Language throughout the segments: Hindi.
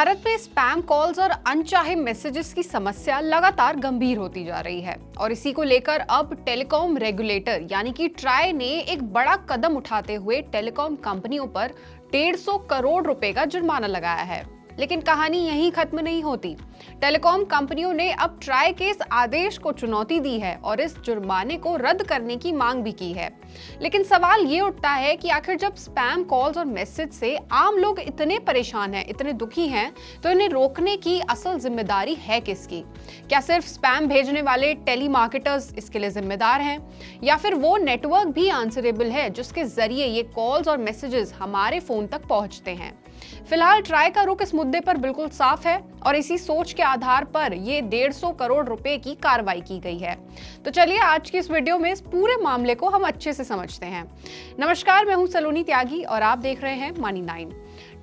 भारत में स्पैम कॉल्स और अनचाहे मैसेजेस की समस्या लगातार गंभीर होती जा रही है और इसी को लेकर अब टेलीकॉम रेगुलेटर यानी कि ट्राई ने एक बड़ा कदम उठाते हुए टेलीकॉम कंपनियों पर 150 करोड़ रुपए का जुर्माना लगाया है। लेकिन कहानी यहीं खत्म नहीं होती। टेलीकॉम कंपनियों ने अब ट्राई के इस आदेश को चुनौती दी है और इस जुर्माने को रद्द करने की मांग भी की है। लेकिन सवाल ये उठता है कि आखिर जब स्पैम कॉल्स और मैसेज से आम लोग इतने परेशान हैं, इतने दुखी हैं, तो इन्हें रोकने की असल जिम्मेदारी है किसकी? क्या सिर्फ स्पैम भेजने वाले टेलीमार्केटर्स इसके लिए जिम्मेदार हैं, या फिर वो नेटवर्क भी आंसरेबल है जिसके जरिए ये कॉल्स और मैसेजेस हमारे फोन तक पहुंचते हैं? फिलहाल ट्राई का रुख इस मुद्दे पर बिल्कुल साफ है और इसी सोच के आधार पर ये 150 करोड़ रुपए की कार्रवाई की गई है। तो चलिए आज की इस वीडियो में इस पूरे मामले को हम अच्छे से समझते हैं। नमस्कार, मैं हूं सलोनी त्यागी और आप देख रहे हैं मनी 9।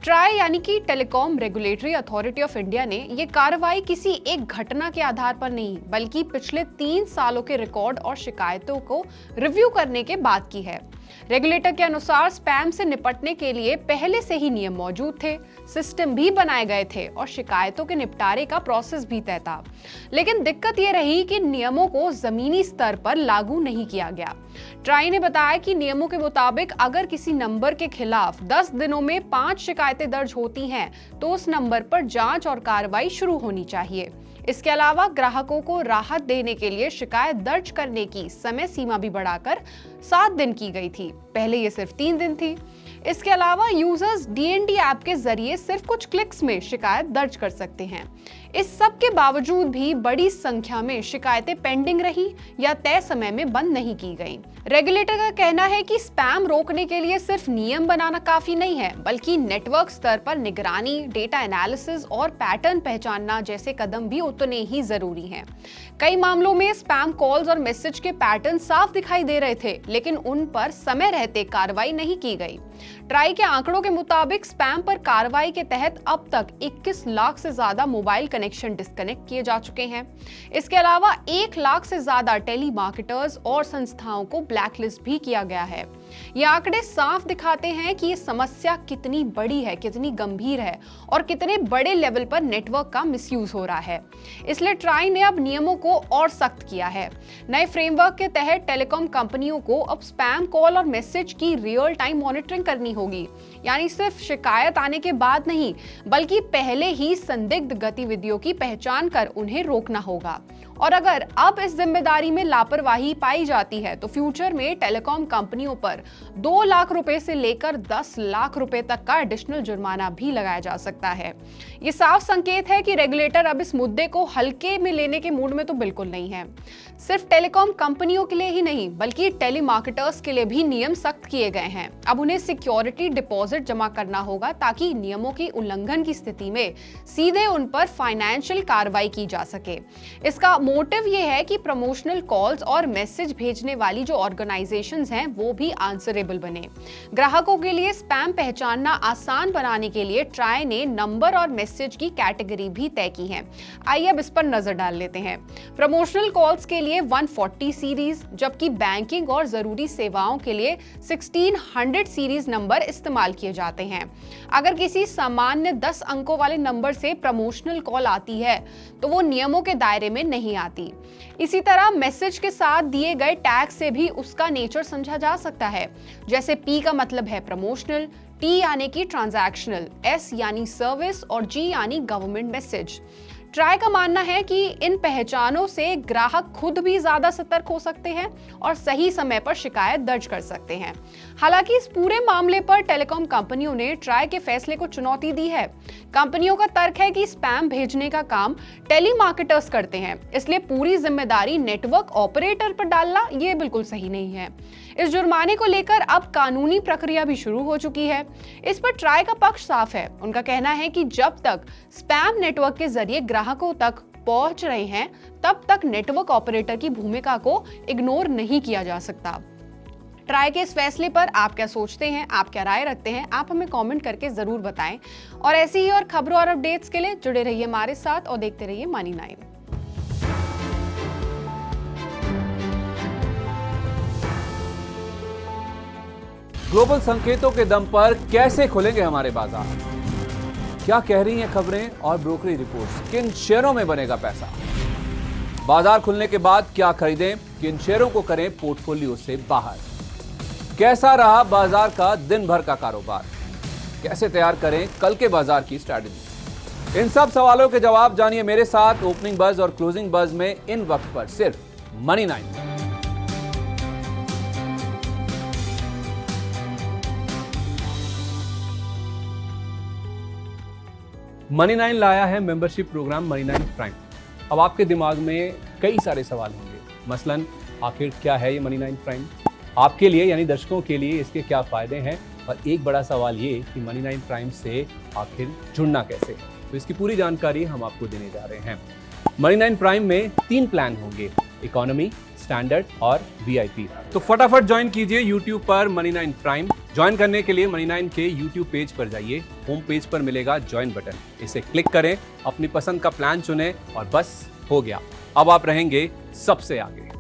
ट्राई यानी कि telecom regulatory authority of India ने ये कार्रवाई किसी एक घटना के आधार पर नहीं बल्कि पिछले 3 सालों के रिकॉर्ड और शिकायतों को रिव्यू करने के बाद की है। रेगुलेटर के अनुसार स्पैम से निपटने के लिए पहले से ही नियम मौजूद थे, सिस्टम भी बनाए गए थे और शिकायतों के निपटारे का प्रोसेस भी तय था। लेकिन दिक्कत ये रही कि नियमों को जमीनी स्तर पर लागू नहीं किया गया। ट्राई ने बताया कि नियमों के मुताबिक अगर किसी नंबर के खिलाफ 10 दिनों में 5 शिकायतें दर्ज होती हैं, तो उस नंबर पर जांच और कार्रवाई शुरू होनी चाहिए। इसके अलावा ग्राहकों को राहत देने के लिए शिकायत दर्ज करने की समय सीमा भी बढ़ाकर 7 दिन की गई थी। पहले ये सिर्फ 3 दिन थी। इसके अलावा यूजर्स डीएनडी ऐप के जरिए सिर्फ कुछ क्लिक्स में शिकायत दर्ज कर सकते हैं। इस सब के बावजूद भी बड़ी संख्या में शिकायतें पेंडिंग रही या तय समय में बंद नहीं की गईं। रेगुलेटर का कहना है कि स्पैम रोकने के लिए सिर्फ नियम बनाना काफी नहीं है, बल्कि नेटवर्क स्तर पर निगरानी, डेटा एनालिसिस और पैटर्न पहचानना जैसे कदम भी उतने ही जरूरी हैं। कई मामलों में स्पैम कॉल्स और मैसेज के पैटर्न साफ दिखाई दे रहे थे, लेकिन उन पर समय रहते कार्रवाई नहीं की गई। ट्राई के आंकड़ों के मुताबिक स्पैम पर कार्रवाई के तहत अब तक 21 लाख से ज्यादा मोबाइल कनेक्शन डिस्कनेक्ट किए जा चुके हैं। इसके अलावा 1 लाख से ज्यादा टेलीमार्केटर्स और संस्थाओं को ब्लैकलिस्ट भी किया गया है। ये आंकड़े साफ दिखाते हैं कि ये समस्या कितनी बड़ी है, कितनी गंभीर है और कितने बड़े लेवल पर नेटवर्क का मिसयूज हो रहा है। इसलिए ट्राई ने अब नियमों को और सख्त किया है। नए फ्रेमवर्क के तहत टेलीकॉम कंपनियों को अब स्पैम कॉल और मैसेज की रियल टाइम मॉनिटरिंग करनी होगी, यानी सिर्फ शिकायत आने के बाद नहीं, बल्कि पहले ही संदिग्ध गतिविधियों की पहचान कर उन्हें रोकना होगा। और अगर अब इस जिम्मेदारी में लापरवाही पाई जाती है तो फ्यूचर में टेलीकॉम कंपनियों पर 2 लाख रुपए से लेकर 10 लाख रुपए तक का एडिशनल जुर्माना भी लगाया जा सकता है। ये साफ संकेत है कि रेगुलेटर अब इस मुद्दे को हल्के में लेने के मूड में तो बिल्कुल नहीं है। सिर्फ टेलीकॉम कंपनियों के लिए ही नहीं बल्कि टेलीमार्केटर्स के लिए भी नियम सख्त किए गए हैं। अब उन्हें सिक्योरिटी डिपॉजिट जमा करना होगा ताकि नियमों की उल्लंघन की स्थिति में सीधे उन पर फाइनेंशियल कार्रवाई की जा सके। इसका मोटिव ये है कि प्रमोशनल कॉल्स और मैसेज भेजने वाली जो ऑर्गेनाइजेशंस हैं वो भी आंसरेबल बने। ग्राहकों के लिए स्पैम पहचानना आसान बनाने के लिए ट्राई ने नंबर और मैसेज की कैटेगरी भी तय की है। आइए अब इस पर नजर डाल लेते हैं। प्रमोशनल कॉल्स के लिए 140 सीरीज, जबकि बैंकिंग और जरूरी सेवाओं के लिए 1600 सीरीज नंबर इस्तेमाल किए जाते हैं। अगर किसी सामान्य 10 अंकों वाले नंबर से प्रमोशनल कॉल आती है तो वो नियमों के दायरे में नहीं आती। इसी तरह मैसेज के साथ दिए गए टैग से भी उसका नेचर समझा जा सकता है। जैसे P का मतलब है प्रमोशनल, T यानी कि ट्रांजैक्शनल, S यानी सर्विस और G यानी गवर्नमेंट मैसेज। ट्राई का मानना है कि इन पहचानों से ग्राहक खुद भी ज्यादा सतर्क हो सकते हैं और सही समय पर शिकायत दर्ज कर सकते हैं। हालांकि इस पूरे मामले पर टेलीकॉम कंपनियों ने ट्राई के फैसले को चुनौती दी है। कंपनियों का तर्क है कि स्पैम भेजने का काम टेलीमार्केटर्स करते हैं, इसलिए पूरी जिम्मेदारी नेटवर्क ऑपरेटर पर डालना ये बिल्कुल सही नहीं है। इस जुर्माने को लेकर अब कानूनी प्रक्रिया भी शुरू हो चुकी है। इस पर ट्राई का पक्ष साफ है। उनका कहना है कि जब तक स्पैम नेटवर्क के जरिए ग्राहकों तक पहुंच रहे हैं, तब तक नेटवर्क ऑपरेटर की भूमिका को इग्नोर नहीं किया जा सकता। ट्राई के इस फैसले पर आप क्या सोचते हैं, आप क्या राय रखते हैं, आप हमें कमेंट करके जरूर बताएं। और ऐसी ही और खबरों और अपडेट्स के लिए जुड़े रहिए हमारे साथ और देखते रहिए मनी 9। ग्लोबल संकेतों के दम पर कैसे खुलेंगे हमारे बाजार? क्या कह रही हैं खबरें और ब्रोकरेज रिपोर्ट्स? किन शेयरों में बनेगा पैसा? बाजार खुलने के बाद क्या खरीदें, किन शेयरों को करें पोर्टफोलियो से बाहर? कैसा रहा बाजार का दिन भर का कारोबार? कैसे तैयार करें कल के बाजार की स्ट्रैटेजी? इन सब सवालों के जवाब जानिए मेरे साथ ओपनिंग बज और क्लोजिंग बज में, इन वक्त पर सिर्फ मनी 9। मनी 9 लाया है मेंबरशिप प्रोग्राम मनी 9 प्राइम। अब आपके दिमाग में कई सारे सवाल होंगे, मसलन आखिर क्या है ये मनी 9 प्राइम? आपके लिए यानी दर्शकों के लिए इसके क्या फायदे हैं? और एक बड़ा सवाल ये कि मनी 9 प्राइम से आखिर जुड़ना कैसे? तो इसकी पूरी जानकारी हम आपको देने जा रहे हैं। मनी 9 प्राइम में 3 प्लान होंगे, इकोनॉमी, स्टैंडर्ड और वीआईपी। तो फटाफट ज्वाइन कीजिए YouTube पर मनी 9 प्राइम। ज्वाइन करने के लिए मनी 9 के YouTube पेज पर जाइए, होम पेज पर मिलेगा ज्वाइन बटन, इसे क्लिक करें, अपनी पसंद का प्लान चुनें और बस हो गया, अब आप रहेंगे सबसे आगे।